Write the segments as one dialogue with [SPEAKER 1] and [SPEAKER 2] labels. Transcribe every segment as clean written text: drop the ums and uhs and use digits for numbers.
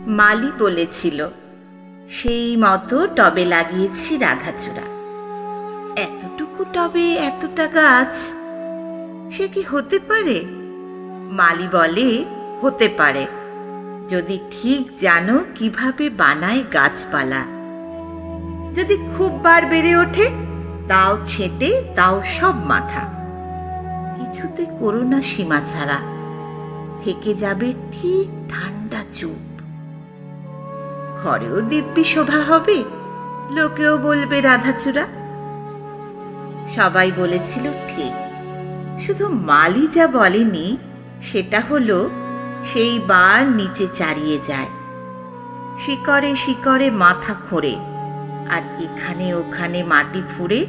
[SPEAKER 1] মালি বলেছিল, সেই মতো টবে লাগিয়েছি রাধাচূড়া। এতটুকু টবে এতটা গাছ, সে কি হতে পারে? মালি বলে, হতে পারে, যদি ঠিক জানো কিভাবে বানায় গাছপালা। যদি খুব বার বেড়ে ওঠে, তাও ছেঁটে দাও সব মাথা। কিছুতে করো না সীমা ছাড়া, থেকে যাবে ঠিক ঠান্ডা চুপ। ঘরেও দিব্যি শোভা হবে, লোকেও বলবে রাধাচূড়া। সবাই বলেছিল ঠিক, শুধু মালি যা বলেনি সেটা হলো, সেই বার নিচে চারিয়ে যায়, শিকড়ে শিকড়ে মাথা খোঁড়ে, আর এখানে ওখানে মাটি ফুঁড়ে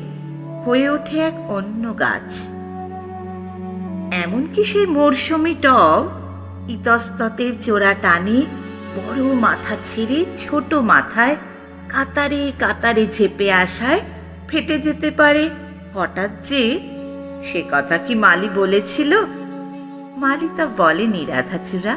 [SPEAKER 1] হয়ে ওঠে এক অন্য গাছ। এমনকি সেই মরশুমি টব ইতস্ততের চোরা টানে বড় মাথা ছেড়ে ছোট মাথায় কাতারে কাতারে ঝেপে আসায় ফেটে যেতে পারে হঠাৎ যে। সে কথা কি মালি বলেছিল? মালি তা বলেনি রাধাচূড়া।